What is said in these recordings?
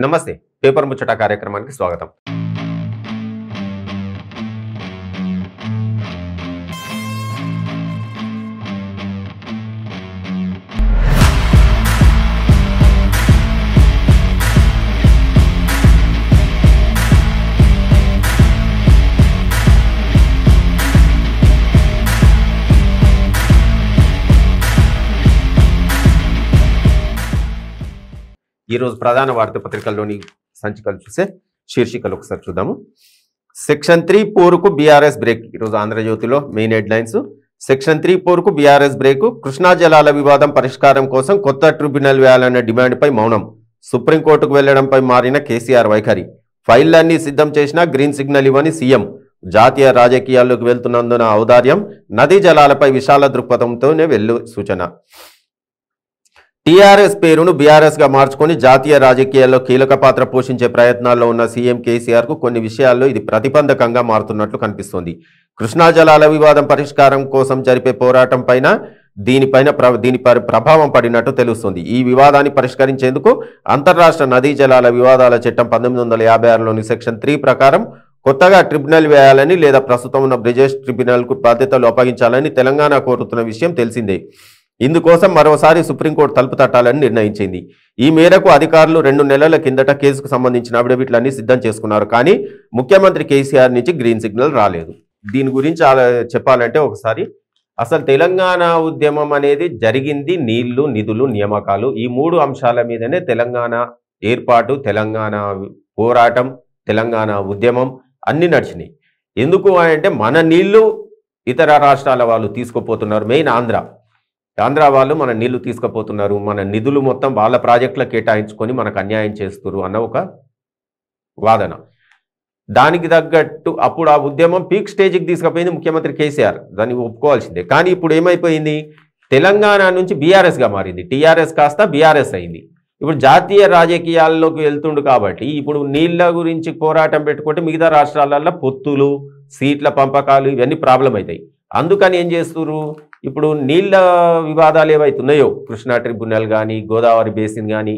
నమస్తే పేపర్ ముచ్చట కార్యక్రమానికి స్వాగతం. ఈ రోజు ప్రధాన వార్తాపత్రికల్లోని సంచికలు చూసే శీర్షికలు ఒకసారి చూద్దాము. సెక్షన్ 3 పోరుకు బీఆర్ఎస్ బ్రేక్. ఈరోజు ఆంధ్రజ్యోతిలో మెయిన్ హెడ్లైన్స్. సెక్షన్ 3 పోరుకు బీఆర్ఎస్ బ్రేక్. కృష్ణా జలాల వివాదం పరిష్కారం కోసం కొత్త ట్రిబ్యునల్ వేయాలన్న డిమాండ్పై మౌనం. సుప్రీంకోర్టుకు వెళ్లడంపై మారిన కేసీఆర్ వైఖరి. ఫైళ్లన్నీ సిద్ధం చేసినా గ్రీన్ సిగ్నల్ ఇవ్వని సీఎం. జాతీయ రాజకీయాల్లోకి వెళ్తున్నందున ఔదార్యం. నదీ జలాలపై విశాల దృక్పథంతోనే వెళ్ళు సూచన. టీఆర్ఎస్ పేరును బీఆర్ఎస్ గా మార్చుకొని జాతీయ రాజకీయాల్లో కీలక పాత్ర పోషించే ప్రయత్నాల్లో ఉన్న సీఎం కేసీఆర్ కు కొన్ని విషయాల్లో ఇది ప్రతిబంధకంగా మారుతున్నట్లు కనిపిస్తోంది. కృష్ణా జలాల వివాదం పరిష్కారం కోసం జరిపే పోరాటం పైన దీనిపై ప్రభావం పడినట్టు తెలుస్తుంది. ఈ వివాదాన్ని పరిష్కరించేందుకు అంతర్రాష్ట్ర నదీ జలాల వివాదాల చట్టం 1956లోని సెక్షన్ 3 ప్రకారం కొత్తగా ట్రిబ్యునల్ వేయాలని లేదా ప్రస్తుతం ఉన్న బ్రిజేష్ ట్రిబ్యునల్ కు బాధ్యతలు అప్పగించాలని తెలంగాణ కోరుతున్న విషయం తెలిసిందే. ఇందుకోసం మరోసారి సుప్రీంకోర్టు తలుపు తట్టాలని నిర్ణయించింది. ఈ మేరకు అధికారులు 2 నెలల కిందట కేసుకు సంబంధించిన అఫిడవిట్లన్నీ సిద్ధం చేసుకున్నారు. కానీ ముఖ్యమంత్రి కేసీఆర్ నుంచి గ్రీన్ సిగ్నల్ రాలేదు. దీని గురించి చెప్పాలంటే ఒకసారి అసలు తెలంగాణ ఉద్యమం అనేది జరిగింది నీళ్లు, నిధులు, నియామకాలు ఈ 3 అంశాల మీదనే తెలంగాణ ఏర్పాటు, తెలంగాణ పోరాటం, తెలంగాణ ఉద్యమం అన్ని నడిచినాయి. ఎందుకు అంటే మన నీళ్లు ఇతర రాష్ట్రాల వాళ్ళు తీసుకుపోతున్నారు. మెయిన్ ఆంధ్ర వాళ్ళు మన నీళ్లు తీసుకుపోతున్నారు, మన నిధులు మొత్తం వాళ్ళ ప్రాజెక్టులకు కేటాయించుకొని మనకు అన్యాయం చేస్తున్నారు అన్న ఒక వాదన. దానికి తగ్గట్టు అప్పుడు ఆ ఉద్యమం పీక్ స్టేజ్కి తీసుకుపోయింది ముఖ్యమంత్రి కేసీఆర్, దాన్ని ఒప్పుకోవాల్సిందే. కానీ ఇప్పుడు ఏమైపోయింది, తెలంగాణ నుంచి బీఆర్ఎస్గా మారింది. టీఆర్ఎస్ కాస్త బీఆర్ఎస్ అయింది. ఇప్పుడు జాతీయ రాజకీయాల్లోకి వెళ్తుండు కాబట్టి ఇప్పుడు నీళ్ల గురించి పోరాటం పెట్టుకుంటే మిగతా రాష్ట్రాలలో పొత్తులు, సీట్ల పంపకాలు ఇవన్నీ ప్రాబ్లం అవుతాయి. అందుకని ఏం చేస్తున్నారు, ఇప్పుడు నీళ్ల వివాదాలు ఏవైతున్నాయో కృష్ణా ట్రిబ్యునల్ కానీ, గోదావరి బేసిన్ కానీ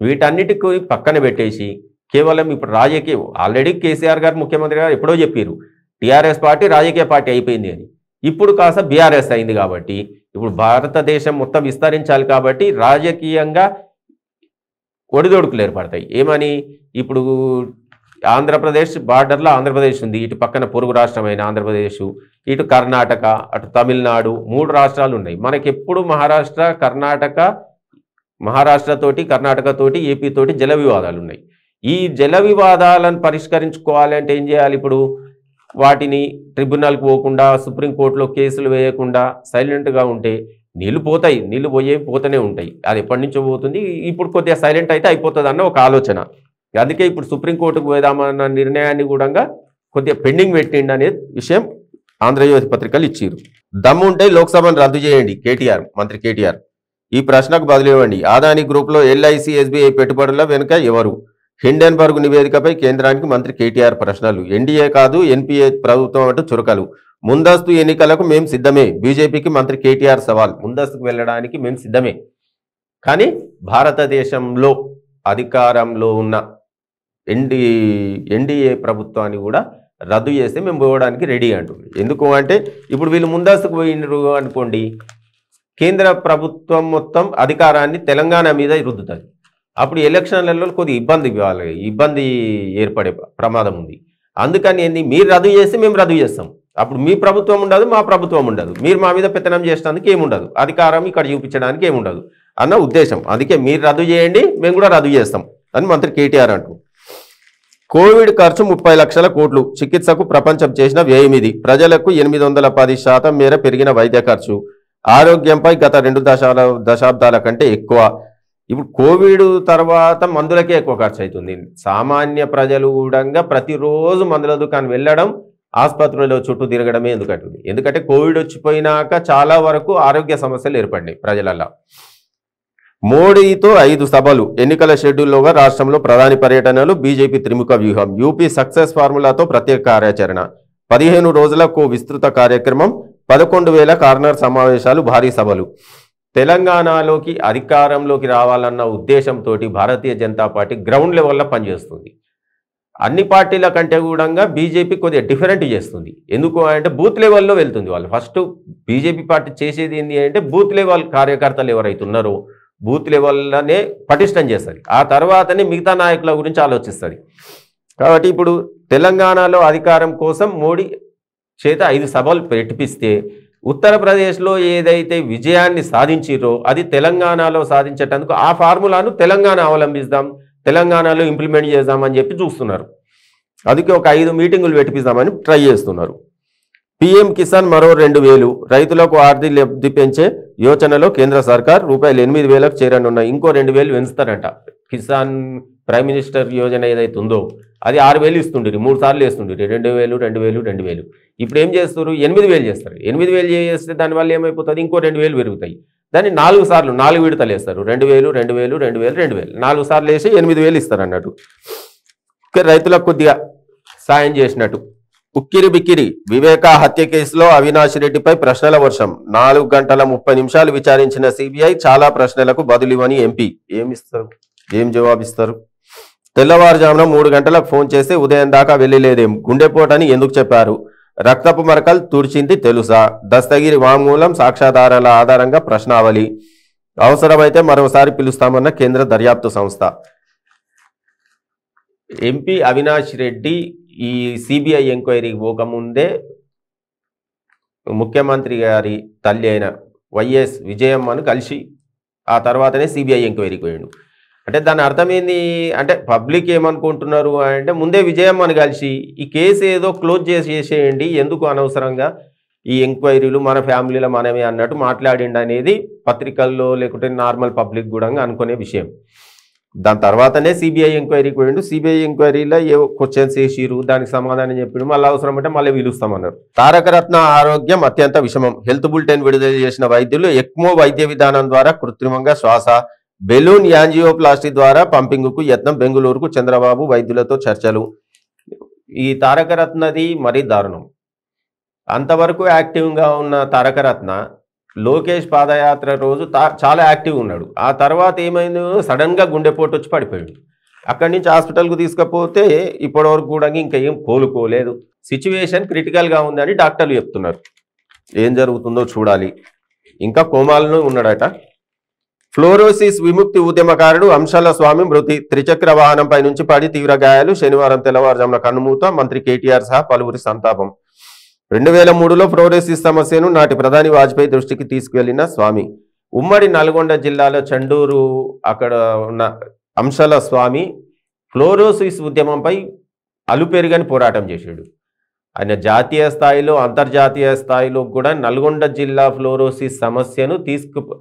వీటన్నిటికీ పక్కన పెట్టేసి కేవలం ఇప్పుడు రాజకీయం, ఆల్రెడీ కేసీఆర్ గారు ముఖ్యమంత్రి గారు ఎప్పుడో చెప్పారు టీఆర్ఎస్ పార్టీ రాజకీయ పార్టీ అయిపోయింది అని. ఇప్పుడు కాస్త బీఆర్ఎస్ అయింది కాబట్టి ఇప్పుడు భారతదేశం మొత్తం విస్తరించాలి కాబట్టి రాజకీయంగా ఒడిదొడుకులు ఏర్పడతాయి. ఏమని, ఇప్పుడు ఆంధ్రప్రదేశ్ బార్డర్లో ఆంధ్రప్రదేశ్ ఉంది, ఇటు పక్కన పొరుగు రాష్ట్రమైన ఆంధ్రప్రదేశ్, ఇటు కర్ణాటక, అటు తమిళనాడు 3 రాష్ట్రాలు ఉన్నాయి. మనకి ఎప్పుడు మహారాష్ట్రతోటి, కర్ణాటకతోటి, ఏపీతోటి జల వివాదాలు ఉన్నాయి. ఈ జల వివాదాలను పరిష్కరించుకోవాలంటే ఏం చేయాలి, ఇప్పుడు వాటిని ట్రిబ్యునల్కి పోకుండా, సుప్రీంకోర్టులో కేసులు వేయకుండా సైలెంట్గా ఉంటే నీళ్లు పోతాయి, నీళ్లు పోతూనే ఉంటాయి. అది ఎప్పటి నుంచో పోతుంది. ఇప్పుడు కొద్దిగా సైలెంట్ అయితే అయిపోతుంది అన్న ఒక ఆలోచన. అందుకే ఇప్పుడు సుప్రీంకోర్టుకు పోదామన్న నిర్ణయాన్ని కూడా కొద్దిగా పెండింగ్ పెట్టిండి అనే విషయం ఆంధ్రజ్యోతి పత్రికలు ఇచ్చారు. దమ్ముంటే లోక్సభను రద్దు చేయండి కేటీఆర్. మంత్రి కేటీఆర్ ఈ ప్రశ్నకు బదులు ఇవ్వండి. అదానీ గ్రూప్లో ఎల్ఐసి, ఎస్బీఐ పెట్టుబడుల వెనుక ఎవరు? హిండెన్బర్గ్ నివేదికపై కేంద్రానికి మంత్రి కేటీఆర్ ప్రశ్నలు. ఎన్డీఏ కాదు ఎన్పీఏ ప్రభుత్వం అంటూ చురకలు. ముందస్తు ఎన్నికలకు మేము సిద్ధమే. బీజేపీకి మంత్రి కేటీఆర్ సవాల్. ముందస్తుకు వెళ్ళడానికి మేము సిద్ధమే, కానీ భారతదేశంలో అధికారంలో ఉన్న ఎన్డీఏ ప్రభుత్వాన్ని కూడా రద్దు చేస్తే మేము పోవడానికి రెడీ అంటుంది. ఎందుకు అంటే ఇప్పుడు వీళ్ళు ముందస్తుకు పోయినరు అనుకోండి, కేంద్ర ప్రభుత్వం మొత్తం అధికారాన్ని తెలంగాణ మీద రుద్దుతుంది. అప్పుడు ఎలక్షన్లలో కొద్దిగా ఇబ్బంది ఏర్పడే ప్రమాదం ఉంది. అందుకని ఏంది, మీరు రద్దు చేస్తే మేము రద్దు చేస్తాం. అప్పుడు మీ ప్రభుత్వం ఉండదు, మా ప్రభుత్వం ఉండదు, మీరు మా మీద పెత్తనం చేసడానికి ఏముండదు, అధికారం ఇక్కడ చూపించడానికి ఏముండదు అన్న ఉద్దేశం. అందుకే మీరు రద్దు చేయండి, మేము కూడా రద్దు చేస్తాం అని మంత్రి కేటీఆర్ అంటూ. కోవిడ్ ఖర్చు 30 లక్షల కోట్లు. చికిత్సకు ప్రపంచం చేసిన వ్యయం ఇది. ప్రజలకు 810% మేర పెరిగిన వైద్య ఖర్చు. ఆరోగ్యంపై గత 2 దశాబ్దాల కంటే ఎక్కువ. ఇప్పుడు కోవిడ్ తర్వాత మందులకే ఎక్కువ ఖర్చు అవుతుంది. సామాన్య ప్రజలు కూడా ప్రతిరోజు మందుల దుకాణం వెళ్ళడం, ఆసుపత్రులలో చుట్టూ తిరగడమే ఎందుకంటే కోవిడ్ వచ్చిపోయినాక చాలా వరకు ఆరోగ్య సమస్యలు ఏర్పడినాయి ప్రజలలో. మోడీతో 5 సభలు. ఎన్నికల షెడ్యూల్లోగా రాష్ట్రంలో ప్రధాని పర్యటనలు, బీజేపీ త్రిముఖ వ్యూహం. యూపీ సక్సెస్ ఫార్ములాతో ప్రత్యేక కార్యాచరణ. 15 రోజులకు విస్తృత కార్యక్రమం. 11,000 కార్నర్ సమావేశాలు, భారీ సభలు. తెలంగాణలోకి అధికారంలోకి రావాలన్న ఉద్దేశంతో భారతీయ జనతా పార్టీ గ్రౌండ్ లెవెల్లో పనిచేస్తుంది. అన్ని పార్టీల కంటే కూడా బీజేపీ కొద్దిగా డిఫరెంట్ చేస్తుంది. ఎందుకు అంటే బూత్ లెవెల్లో వెళ్తుంది. వాళ్ళు ఫస్ట్ బీజేపీ పార్టీ చేసేది ఏంటి అంటే బూత్ లెవెల్ కార్యకర్తలు ఎవరైతే ఉన్నారో బూత్ లెవెల్లోనే పటిష్టం చేస్తుంది. ఆ తర్వాతనే మిగతా నాయకుల గురించి ఆలోచిస్తుంది. కాబట్టి ఇప్పుడు తెలంగాణలో అధికారం కోసం మోడీ చేత 5 సభలు పెట్టిపిస్తే ఉత్తరప్రదేశ్లో ఏదైతే విజయాన్ని సాధించిరో అది తెలంగాణలో సాధించేటందుకు ఆ ఫార్ములాను తెలంగాణ అవలంబిస్తాం, తెలంగాణలో ఇంప్లిమెంట్ చేద్దామని చెప్పి చూస్తున్నారు. అందుకే ఒక 5 మీటింగులు పెట్టిపిస్తామని ట్రై చేస్తున్నారు. పీఎం కిసాన్ మరో 2,000 రైతులకు ఆర్థిక లబ్ధి పెంచే యోచనలో కేంద్ర సర్కార్ రూపాయలు 8,000కు చేరనున్న ఇంకో 2,000 పెంచుతారంట. కిసాన్ ప్రైమ్ మినిస్టర్ యోజన ఏదైతే ఉందో అది 6,000 ఇస్తుండ్రి, 3 సార్లు వేస్తుండ్రి, 2,000 2,000 2,000. ఇప్పుడు ఏం చేస్తారు? 8,000 చేస్తారు. 8,000 చేస్తే దానివల్ల ఏమైపోతుంది? ఇంకో 2,000 పెరుగుతాయి. దాన్ని 4 సార్లు 4 విడతలు వేస్తారు. 2,000 2,000 2,000 2,000 4 సార్లు వేసి 8,000 ఇస్తారు అన్నట్టు. రైతులకు కొద్దిగా సాయం చేసినట్టు. ఉక్కిరి బిక్కిరి వివేక హత్య కేసులో అవినాష్ రెడ్డిపై ప్రశ్నల వర్షం. 4 గంటల 30 నిమిషాలు విచారించిన సిబిఐ చాలా ప్రశ్నలకు బదులివని ఎంపీ. ఏమిస్తారు? ఏం జవాబిస్తారు? తెల్లవారుజామున 3 గంటలకు ఫోన్ చేస్తే ఉదయం దాకా వెళ్ళలేదేం? గుండెపోటని ఎందుకు చెప్పారు? రక్తపు మరకలు తుడిచింది తెలుసా? దస్తగిరి వాంగ్మూలం సాక్ష్యాధారాల ఆధారంగా ప్రశ్నావళి. అవసరమైతే మరోసారి పిలుస్తామన్న కేంద్ర దర్యాప్తు సంస్థ. ఎంపీ అవినాష్ రెడ్డి ఈ సిబిఐ ఎంక్వైరీకి పోకముందే ముఖ్యమంత్రి గారి తల్లి అయిన వైఎస్ విజయమ్మను కలిసి ఆ తర్వాతనే సిబిఐ ఎంక్వైరీకి పోయాడు. అంటే దాని అర్థం ఏంది అంటే పబ్లిక్ ఏమనుకుంటున్నారు అంటే ముందే విజయమ్మను కలిసి ఈ కేసు ఏదో క్లోజ్ చేసేయండి, ఎందుకు అనవసరంగా ఈ ఎంక్వైరీలు, మన ఫ్యామిలీలో మనమే అన్నట్టు మాట్లాడిండి అనేది పత్రికల్లో లేకుంటే నార్మల్ పబ్లిక్ కూడా అనుకునే విషయం. దాని తర్వాతనే సిబిఐ ఎంక్వైరీకి పోయిండు. సిబిఐ ఎంక్వైరీలో ఏవో క్వశ్చన్స్ వేసిరు, దానికి సమాధానం చెప్పిండు. మళ్ళీ అవసరం అంటే మళ్ళీ పిలుస్తామన్నారు. తారకరత్న ఆరోగ్యం అత్యంత విషమం. హెల్త్ బులెటిన్ విడుదల చేసిన వైద్యులు ఎక్మో వైద్య విధానం ద్వారా కృత్రిమంగా శ్వాస, బెలూన్ యాంజియోప్లాస్టీ ద్వారా పంపింగ్కు యత్నం. బెంగళూరుకు చంద్రబాబు వైద్యులతో చర్చలు. ఈ తారకరత్నది మరీ దారుణం. అంతవరకు యాక్టివ్గా ఉన్న తారకరత్న లోకేష్ పాదయాత్ర రోజు చాలా యాక్టివ్ ఉన్నాడు. ఆ తర్వాత ఏమైంది? సడన్గా గుండెపోటు వచ్చి పడిపోయాడు. అక్కడి నుంచి హాస్పిటల్కు తీసుకపోతే ఇప్పటివరకు కూడా ఇంకా ఏం కోలుకోలేదు. సిచ్యువేషన్ క్రిటికల్గా ఉందని డాక్టర్లు చెప్తున్నారు. ఏం జరుగుతుందో చూడాలి. ఇంకా కోమాలను ఉన్నాడట. ఫ్లోరోసిస్ విముక్తి ఉద్యమకారుడు అంశాల స్వామి మృతి. త్రిచక్ర వాహనంపై నుంచి పడి తీవ్ర గాయాలు. శనివారం తెల్లవారుజామున కన్నుమూత. మంత్రి కేటీఆర్ సహా పలువురి సంతాపం. 2003లో ఫ్లోరోసిస్ సమస్యను నాటి ప్రధాని వాజ్పేయి దృష్టికి తీసుకువెళ్లిన స్వామి. ఉమ్మడి నల్గొండ జిల్లాలో చండూరు అక్కడ ఉన్న అంశాల స్వామి ఫ్లోరోసిస్ ఉద్యమంపై అలుపెరుగని పోరాటం చేశాడు. ఆయన జాతీయ స్థాయిలో అంతర్జాతీయ స్థాయిలో కూడా నల్గొండ జిల్లా ఫ్లోరోసిస్ సమస్యను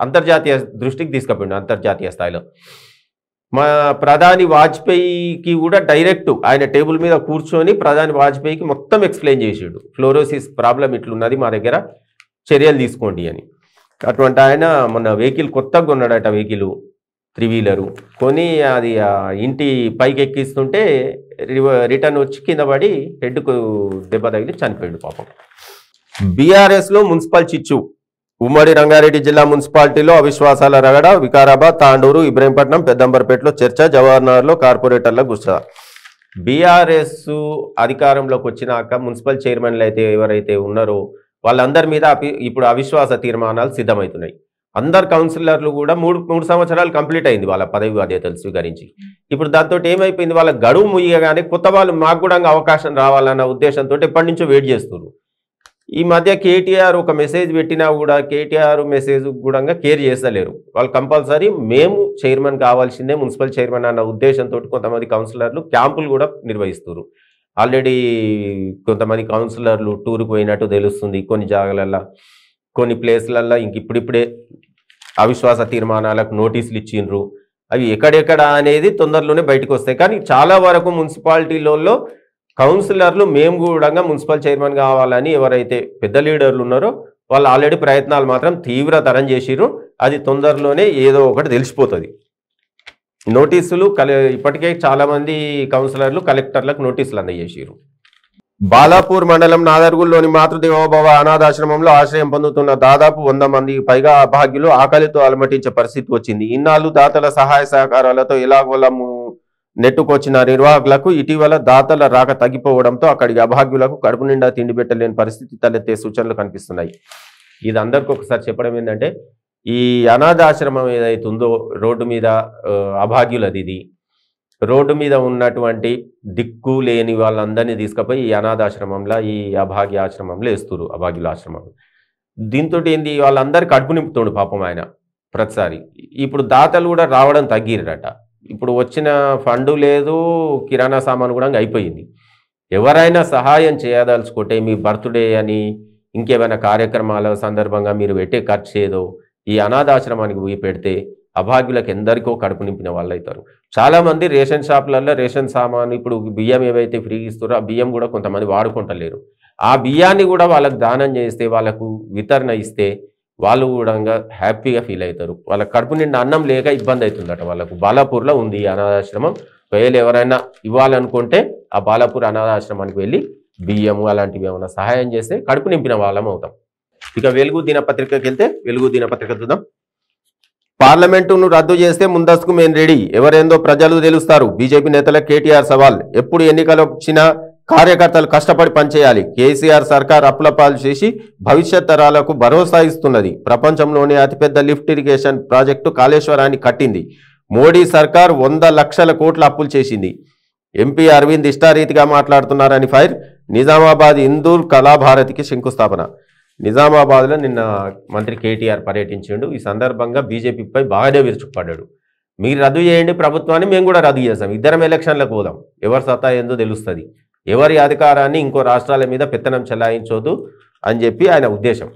అంతర్జాతీయ దృష్టికి తీసుకుపోయిండు. అంతర్జాతీయ స్థాయిలో మా ప్రధాని వాజ్పేయికి కూడా డైరెక్ట్ ఆయన టేబుల్ మీద కూర్చొని ప్రధాని వాజ్పేయికి మొత్తం ఎక్స్ప్లెయిన్ చేసాడు. ఫ్లోరోసిస్ ప్రాబ్లం ఇట్లున్నది, మా దగ్గర చర్యలు తీసుకోండి అని. అటువంటి ఆయన మొన్న వెహికల్ కొత్తగా కొన్నాడట. వెహికల్ 3 వీలరు కొని అది ఇంటి పైకి ఎక్కిస్తుంటే రిటర్న్ వచ్చి కింద పడి హెడ్కు దెబ్బ తగిలి చనిపోయాడు పాపం. బీఆర్ఎస్లో మున్సిపల్ చిచ్చు. ఉమ్మడి రంగారెడ్డి జిల్లా మున్సిపాలిటీలో అవిశ్వాసాల రగడ. వికారాబాద్, తాండూరు, ఇబ్రహీంపట్నం, పెద్దంబర్పేటలో చర్చ. జవహర్నగర్లో కార్పొరేటర్ల గుస. బీఆర్ఎస్ అధికారంలోకి వచ్చినాక మున్సిపల్ చైర్మన్లు అయితే ఎవరైతే ఉన్నారో వాళ్ళందరి మీద ఇప్పుడు అవిశ్వాస తీర్మానాలు సిద్ధమవుతున్నాయి. అందరు కౌన్సిలర్లు కూడా మూడు సంవత్సరాలు కంప్లీట్ అయింది వాళ్ళ పదవి బాధ్యతలు స్వీకరించి. ఇప్పుడు దాంతో ఏమైపోయింది, వాళ్ళ గడువు ముయ్యగానే కొత్త వాళ్ళు మాకు కూడా అవకాశం రావాలన్న ఉద్దేశంతో ఎప్పటి నుంచో వెయిట్ చేస్తున్నారు. ఈ మధ్య కేటీఆర్ ఒక మెసేజ్ పెట్టినా కూడా కేటీఆర్ మెసేజ్ కూడా కేర్ చేస్తలేరు. వాళ్ళు కంపల్సరీ మేము చైర్మన్ కావాల్సిందే, మున్సిపల్ చైర్మన్ అన్న ఉద్దేశంతో కొంతమంది కౌన్సిలర్లు క్యాంపులు కూడా నిర్వహిస్తున్నారు. ఆల్రెడీ కొంతమంది కౌన్సిలర్లు టూర్కి పోయినట్టు తెలుస్తుంది. కొన్ని జాగాలల్లో, కొన్ని ప్లేస్లల్లో ఇంక ఇప్పుడిప్పుడే అవిశ్వాస తీర్మానాలకు నోటీసులు ఇచ్చిండ్రు. అవి ఎక్కడెక్కడ అనేది తొందరలోనే బయటకు వస్తాయి. కానీ చాలా వరకు మున్సిపాలిటీలలో కౌన్సిలర్లు మేము కూడా మున్సిపల్ చైర్మన్ కావాలని ఎవరైతే పెద్ద లీడర్లు ఉన్నారో వాళ్ళు ఆల్రెడీ ప్రయత్నాలు మాత్రం తీవ్రతరం చేసిర్రు. అది తొందరలోనే ఏదో ఒకటి తెలిసిపోతుంది. నోటీసులు ఇప్పటికే చాలామంది కౌన్సిలర్లు కలెక్టర్లకు నోటీసులు అందజేసిర్రు. బాలాపూర్ మండలం నాదర్గుల్లోని మాతృదేవోభవ అనాథాశ్రమంలో ఆశ్రయం పొందుతున్న దాదాపు 100 మందికి పైగా అభాగ్యులు ఆకలితో అలమటించే పరిస్థితి వచ్చింది. ఇన్నాళ్ళు దాతల సహాయ సహకారాలతో ఎలాగోలా నెట్టుకొచ్చిన నిర్వాహకులకు ఇటీవల దాతల రాక తగ్గిపోవడంతో అక్కడికి అభాగ్యులకు కడుపు నిండా తిండి పెట్టలేని పరిస్థితి తలెత్తే సూచనలు కనిపిస్తున్నాయి. ఇది అందరికీ ఒకసారి చెప్పడం ఏంటంటే, ఈ అనాథాశ్రమం ఏదైతే ఉందో రోడ్డు మీద అభాగ్యులది, ఇది రోడ్డు మీద ఉన్నటువంటి దిక్కు లేని వాళ్ళందరినీ తీసుకుపోయి ఈ అనాథాశ్రమంలో, ఈ అభాగ్య ఆశ్రమంలో వేస్తున్నారు, అభాగ్యుల ఆశ్రమం. దీంతో ఏంది, వాళ్ళందరికీ కడుపు నింపుతుండు పాపం ఆయన ప్రతిసారి. ఇప్పుడు దాతలు కూడా రావడం తగ్గిరట. ఇప్పుడు వచ్చిన ఫండు లేదు, కిరాణా సామాను కూడా అయిపోయింది. ఎవరైనా సహాయం చేయదలుచుకుంటే మీ బర్త్డే అని ఇంకేమైనా కార్యక్రమాల సందర్భంగా మీరు పెట్టే ఖర్చు ఏదో ఈ అనాథాశ్రమానికి పోయి పెడితే అభాగ్యులకు ఎందరికో కడుపు నింపిన వాళ్ళు అవుతారు. చాలామంది రేషన్ షాపులలో రేషన్ సామాను, ఇప్పుడు బియ్యం ఏవైతే ఫ్రీ ఇస్తారో ఆ బియ్యం కూడా కొంతమంది వాడుకుంటలేరు. ఆ బియ్యాన్ని కూడా వాళ్ళకు దానం చేస్తే, వాళ్ళకు వితరణ ఇస్తే వాళ్ళు కూడా హ్యాపీగా ఫీల్ అవుతారు. వాళ్ళ కడుపు నిండా అన్నం లేక ఇబ్బంది అవుతుందట వాళ్ళకు. బాలాపూర్లో ఉంది ఈ అనాథాశ్రమం. ఒకవేళ ఎవరైనా ఇవ్వాలనుకుంటే ఆ బాలాపూర్ అనాథాశ్రమానికి వెళ్ళి బియ్యము అలాంటివి ఏమైనా సహాయం చేస్తే కడుపు నింపిన వాళ్ళం అవుతాం. ఇక వెలుగు దినపత్రికకి వెళ్తే, వెలుగు దినపత్రిక చూద్దాం. పార్లమెంటును రద్దు చేస్తే ముందస్తుకు మేము రెడీ, ఎవరేందో ప్రజలు తెలుస్తారు. బీజేపీ నేతల కేటీఆర్ సవాల్. ఎప్పుడు ఎన్నికలు వచ్చినా కార్యకర్తలు కష్టపడి పనిచేయాలి. కేసీఆర్ సర్కార్ అప్పులపాలు చేసి భవిష్యత్ తరాలకు భరోసా ఇస్తున్నది. ప్రపంచంలోనే అతిపెద్ద లిఫ్ట్ ఇరిగేషన్ ప్రాజెక్టు కాళేశ్వరాన్ని కట్టింది. మోడీ సర్కార్ 100 లక్షల కోట్ల అప్పులు చేసింది. ఎంపీ అరవింద్ ఇష్టారీతిగా మాట్లాడుతున్నారని ఫైర్. నిజామాబాద్ ఇందూర్ కళాభారతికి శంకుస్థాపన. నిజామాబాద్లో నిన్న మంత్రి కేటీఆర్ పర్యటించిండు. ఈ సందర్భంగా బీజేపీపై బాగానే విరుచుకుపడ్డాడు. మీరు రద్దు చేయండి ప్రభుత్వాన్ని, మేము కూడా రద్దు చేస్తాం, ఇద్దరం ఎలక్షన్లకు పోదాం, ఎవరి సత్తా ఏందో తెలుస్తుంది, ఎవరి అధికారాన్ని ఇంకో రాష్ట్రాల మీద పెత్తనం చెలాయించొద్దు అని చెప్పి ఆయన ఉద్దేశం.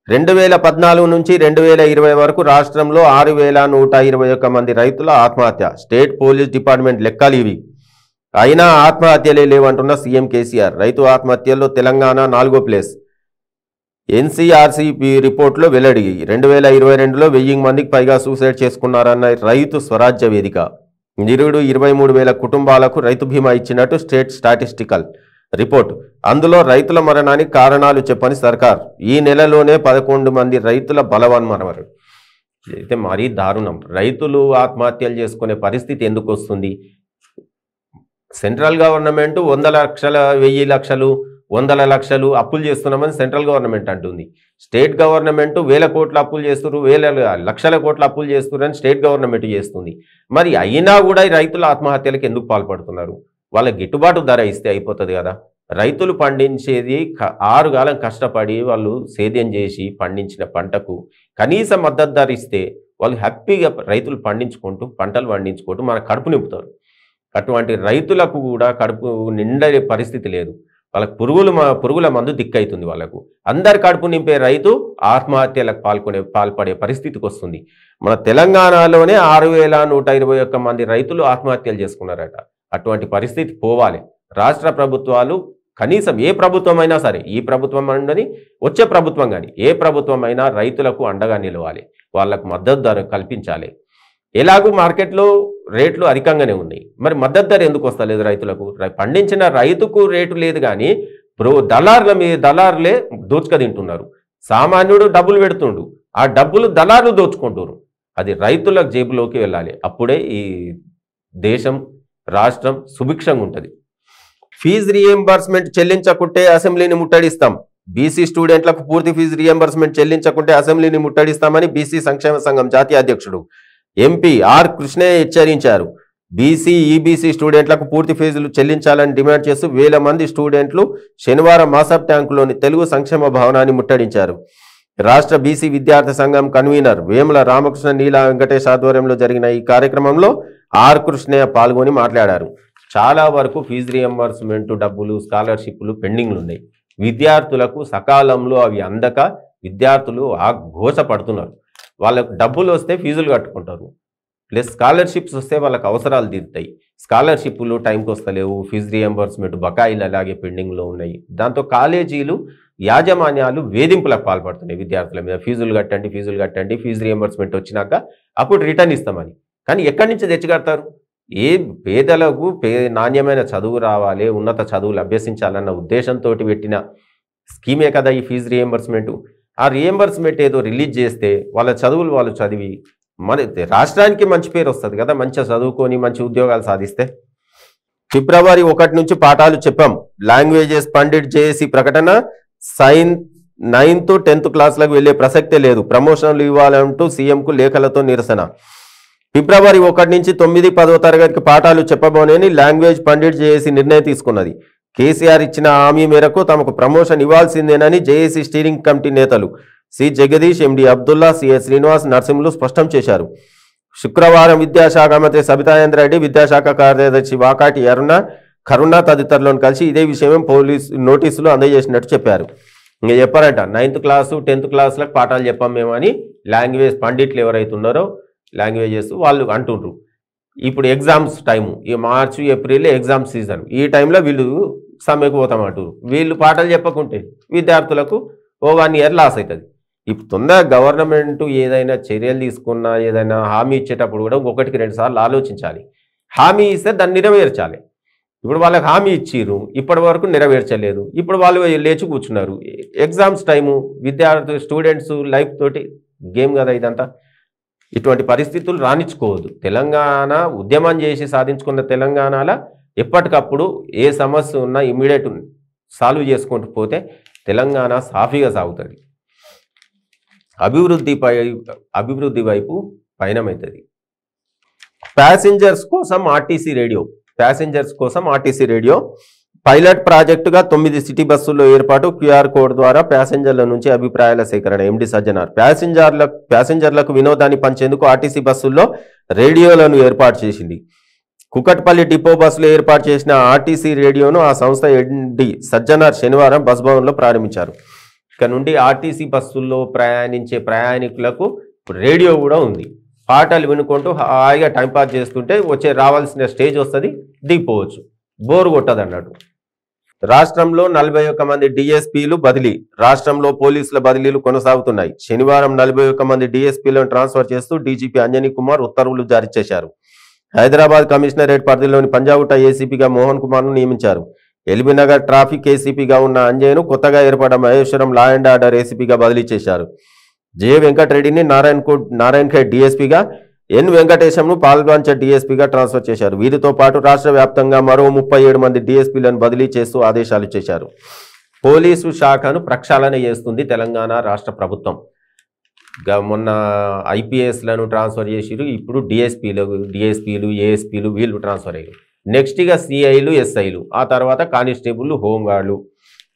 2014 నుంచి 2020 వరకు రాష్ట్రంలో 6121 మంది రైతుల ఆత్మహత్య. స్టేట్ పోలీస్ డిపార్ట్మెంట్ లెక్కలు ఇవి. అయినా ఆత్మహత్యలే లేవంటున్న సీఎం కేసీఆర్. రైతు ఆత్మహత్యల్లో తెలంగాణ 4వ ప్లేస్. ఎన్సీఆర్సీ రిపోర్టులో వెల్లడి. 2022లో 1000 మందికి పైగా సూసైడ్ చేసుకున్నారన్న రైతు స్వరాజ్య వేదిక. నిరుడు 23,000 కుటుంబాలకు రైతు బీమా ఇచ్చినట్టు స్టేట్ స్టాటిస్టికల్ రిపోర్ట్. అందులో రైతుల మరణానికి కారణాలు చెప్పని సర్కార్. ఈ నెలలోనే 11 మంది రైతుల బలవన్మరణం. అయితే మరీ దారుణం. రైతులు ఆత్మహత్యలు చేసుకునే పరిస్థితి ఎందుకు వస్తుంది? సెంట్రల్ గవర్నమెంట్ 100 లక్షల 1000 లక్షలు 100 లక్షలు అప్పులు చేస్తున్నామని సెంట్రల్ గవర్నమెంట్ అంటుంది. స్టేట్ గవర్నమెంట్ 1000 కోట్ల అప్పులు చేస్తున్నారు, 1000 లక్షల కోట్ల అప్పులు చేస్తున్నారని స్టేట్ గవర్నమెంట్ చేస్తుంది. మరి అయినా కూడా ఈ రైతుల ఆత్మహత్యలకు ఎందుకు పాల్పడుతున్నారు? వాళ్ళ గిట్టుబాటు ధర ఇస్తే అయిపోతుంది కదా. రైతులు పండించేది 6 కాలం కష్టపడి వాళ్ళు సేద్యం చేసి పండించిన పంటకు కనీస మద్దతు ధర ఇస్తే వాళ్ళు హ్యాపీగా రైతులు పండించుకుంటూ పంటలు పండించుకుంటూ మన కడుపు నింపుతారు. అటువంటి రైతులకు కూడా కడుపు నిండే పరిస్థితి లేదు. వాళ్ళకు పురుగుల మందు దిక్కవుతుంది. వాళ్ళకు అందరి కడుపు నింపే రైతు ఆత్మహత్యలకు పాల్పడే పరిస్థితికి వస్తుంది. మన తెలంగాణలోనే 6121 మంది రైతులు ఆత్మహత్యలు చేసుకున్నారట. అటువంటి పరిస్థితి పోవాలి. రాష్ట్ర ప్రభుత్వాలు కనీసం ఏ ప్రభుత్వం అయినా సరే, ఈ ప్రభుత్వం ఉండని వచ్చే ప్రభుత్వం కానీ ఏ ప్రభుత్వం అయినా రైతులకు అండగా నిలవాలి, వాళ్ళకు మద్దతు ధర కల్పించాలి. ఎలాగూ మార్కెట్లో రేట్లు అధికంగానే ఉన్నాయి, మరి మద్దతు ధర ఎందుకు వస్తలేదు రైతులకు? పండించిన రైతుకు రేటు లేదు కానీ దళారులే దోచుక తింటున్నారు. సామాన్యుడు డబ్బులు పెడుతుండు, ఆ డబ్బులు దళారులు దోచుకుంటున్నారు. అది రైతుల జేబులోకి వెళ్ళాలి. అప్పుడే ఈ దేశం రాష్ట్రం సుభిక్షంగా ఉంటుంది. ఫీజు రీఎంబర్స్మెంట్ చెల్లించకుంటే అసెంబ్లీని ముట్టడిస్తాం. బీసీ స్టూడెంట్లకు పూర్తి ఫీజు రీఎంబర్స్మెంట్ చెల్లించకుంటే అసెంబ్లీని ముట్టడిస్తామని బీసీ సంక్షేమ సంఘం జాతీయ అధ్యక్షుడు ఎంపీ ఆర్ కృష్ణయ్య హెచ్చరించారు. బీసీ ఈబీసీ స్టూడెంట్లకు పూర్తి ఫీజులు చెల్లించాలని డిమాండ్ చేస్తూ 1000 మంది స్టూడెంట్లు శనివారం మాసప్ ట్యాంకులోని తెలుగు సంక్షేమ భవనాన్ని ముట్టడించారు. రాష్ట్ర బీసీ విద్యార్థి సంఘం కన్వీనర్ వేముల రామకృష్ణ నీలా వెంకటేష్ ఆధ్వర్యంలో జరిగిన ఈ కార్యక్రమంలో ఆర్ కృష్ణయ్య పాల్గొని మాట్లాడారు. చాలా వరకు ఫీజు రియంబర్స్మెంట్ డబ్బులు, స్కాలర్షిప్లు పెండింగ్లు ఉన్నాయి. విద్యార్థులకు సకాలంలో అవి అందక విద్యార్థులు ఘోష పడుతున్నారు. వాళ్ళకు డబ్బులు వస్తే ఫీజులు కట్టుకుంటారు, ప్లస్ స్కాలర్షిప్స్ వస్తే వాళ్ళకి అవసరాలు తీరుతాయి. స్కాలర్షిప్లు టైంకి వస్తలేవు, ఫీజు రియంబర్స్మెంట్ బకాయిలు అలాగే పెండింగ్లో ఉన్నాయి. దాంతో కాలేజీలు యాజమాన్యాలు వేధింపులకు పాల్పడుతున్నాయి విద్యార్థుల మీద. ఫీజులు కట్టండి, ఫీజు రియంబర్స్మెంట్ వచ్చినాక అప్పుడు రిటర్న్ ఇస్తామని. కానీ ఎక్కడి నుంచి తెచ్చి కడతారు? ఏ పేదలకు నాణ్యమైన చదువు రావాలి, ఉన్నత చదువులు అభ్యసించాలన్న ఉద్దేశంతో పెట్టిన స్కీమే కదా ఈ ఫీజు రియంబర్స్మెంట్. ఆ రియంబర్స్మెంట్ ఏదో రిలీజ్ చేస్తే వాళ్ళ చదువులు వాళ్ళు చదివి మన రాష్ట్రానికి మంచి పేరు వస్తుంది కదా, మంచిగా చదువుకొని మంచి ఉద్యోగాలు సాధిస్తే. ఫిబ్రవరి 1 నుంచి పాఠాలు చెప్పాం, లాంగ్వేజెస్ పండిట్ జేఏసీ ప్రకటన. 9th 10th క్లాసులకు వెళ్లే ప్రసక్తే లేదు, ప్రమోషన్లు ఇవ్వాలంటూ సీఎంకు లేఖలతో నిరసన. ఫిబ్రవరి 1 నుంచి 9, 10వ తరగతికి పాఠాలు చెప్పబోనని లాంగ్వేజ్ పండిట్ జేఏసీ నిర్ణయం తీసుకున్నది. కేసీఆర్ ఇచ్చిన హామీ మేరకు తమకు ప్రమోషన్ ఇవ్వాల్సిందేనని జేఏసీ స్టీరింగ్ కమిటీ నేతలు సి జగదీష్, ఎండి అబ్దుల్లా, సిఎస్ శ్రీనివాస్, నరసింహులు స్పష్టం చేశారు. శుక్రవారం విద్యాశాఖ మంత్రి సబితాయింద్ర రెడ్డి, విద్యాశాఖ కార్యదర్శి వాకాటి కరుణ తదితరులను కలిసి ఇదే విషయం పోలీసు నోటీసులు అందజేసినట్టు చెప్పారు. ఇంకా చెప్పారంట 9th క్లాసు 10th క్లాసులకు పాఠాలు చెప్పాం మేమని లాంగ్వేజ్ పండిట్లు ఎవరైతే ఉన్నారో లాంగ్వేజెస్ వాళ్ళు అంటుండ్రు. ఇప్పుడు ఎగ్జామ్స్ టైము, ఈ మార్చి ఏప్రిల్ ఎగ్జామ్ సీజన్, ఈ టైంలో వీళ్ళు సమ్మెకు పోతామంటారు. వీళ్ళు పాఠాలు చెప్పకుంటే విద్యార్థులకు ఓ 1 year లాస్ అవుతుంది. ఇప్పుడు తొందరగా గవర్నమెంట్ ఏదైనా చర్యలు తీసుకున్నా, ఏదైనా హామీ ఇచ్చేటప్పుడు కూడా 1-2 సార్లు ఆలోచించాలి. హామీ ఇస్తే దాన్ని నెరవేర్చాలి. ఇప్పుడు వాళ్ళకి హామీ ఇచ్చిర్రు, ఇప్పటి వరకు నెరవేర్చలేదు, ఇప్పుడు వాళ్ళు లేచి కూర్చున్నారు. ఎగ్జామ్స్ టైము, విద్యార్థులు స్టూడెంట్స్ లైఫ్ తోటి గేమ్ కదా ఇదంతా. ఇటువంటి పరిస్థితులు రానిచ్చుకోవద్దు. తెలంగాణ ఉద్యమం చేసి సాధించుకున్న తెలంగాణలో ఎప్పటికప్పుడు ఏ సమస్య ఉన్నా ఇమ్మీడియట్ సాల్వ్ చేసుకుంటూ పోతే తెలంగాణ సాఫీగా సాగుతుంది, అభివృద్ధి వైపు పయనమవుతుంది. ప్యాసింజర్స్ కోసం ఆర్టీసీ రేడియో పైలట్ ప్రాజెక్టుగా 9 సిటీ బస్సుల్లో ఏర్పాటు. QR కోడ్ ద్వారా ప్యాసింజర్ల నుంచి అభిప్రాయాల సేకరణ. ఎండి సజ్జనార్ ప్యాసింజర్లకు వినోదాన్ని పంచేందుకు ఆర్టీసీ బస్సుల్లో రేడియోలను ఏర్పాటు చేసింది. కుకట్పల్లి డిపో బస్సులో ఏర్పాటు చేసిన ఆర్టీసీ రేడియోను ఆ సంస్థ ఎండి సజ్జనార్ శనివారం బస్ భవన్లో ప్రారంభించారు. ఇక్కడ నుండి ఆర్టీసీ బస్సుల్లో ప్రయాణించే ప్రయాణికులకు రేడియో కూడా ఉంది. పాటలు వినుకుంటూ హాయిగా టైంపాస్ చేస్తుంటే రావాల్సిన స్టేజ్ వస్తుంది, దిగిపోవచ్చు, బోరు కొట్టదు అన్నట్టు. రాష్ట్రంలో 41 మంది డిఎస్పీలు బదిలీ. రాష్ట్రంలో పోలీసుల బదిలీలు కొనసాగుతున్నాయి. శనివారం 41 మంది డిఎస్పీలను ట్రాన్స్ఫర్ చేస్తూ డీజీపీ అంజనీ కుమార్ ఉత్తర్వులు జారీ చేశారు. హైదరాబాద్ కమిషనరేట్ పరిధిలోని పంజాగుట్ట ఏసీపీగా మోహన్ కుమార్ను నియమించారు. ఎల్బీనగర్ ట్రాఫిక్ ఏసీపీగా ఉన్న అంజయ్యను కొత్తగా ఏర్పడ్డ మహేశ్వరం లా అండ్ ఆర్డర్ ఏసీపీగా బదిలీ చేశారు. జె వెంకటరెడ్డిని నారాయణఖేడ్ డిఎస్పీగా, ఎన్ వెంకటేశంను పాల్గాంచ డిఎస్పీగా ట్రాన్స్ఫర్ చేశారు. వీరితో పాటు రాష్ట్ర వ్యాప్తంగా మరో 37 మంది డిఎస్పీలను బదిలీ చేస్తూ ఆదేశాలు చేశారు. పోలీసు శాఖను ప్రక్షాళన చేస్తుంది తెలంగాణ రాష్ట్ర ప్రభుత్వం. మొన్న ఐపీఎస్లను ట్రాన్స్ఫర్ చేసిరు, ఇప్పుడు డిఎస్పీలు ఏఎస్పీలు వీళ్ళు ట్రాన్స్ఫర్ అయ్యారు. నెక్స్ట్ ఇక సిఐలు ఎస్ఐలు, ఆ తర్వాత కానిస్టేబుల్, హోంగార్డులు,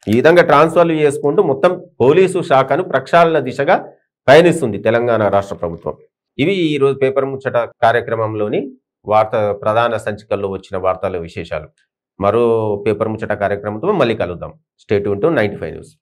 ఈ విధంగా ట్రాన్స్ఫర్లు చేసుకుంటూ మొత్తం పోలీసు శాఖను ప్రక్షాళన దిశగా పయనిస్తుంది తెలంగాణ రాష్ట్ర ప్రభుత్వం. ఇవి ఈరోజు పేపర్ ముచ్చట కార్యక్రమంలోని ప్రధాన సంచికల్లో వచ్చిన వార్తల విశేషాలు. మరో పేపర్ ముచ్చట కార్యక్రమంతో మళ్ళీ కలుద్దాం. Stay tune to 95 news.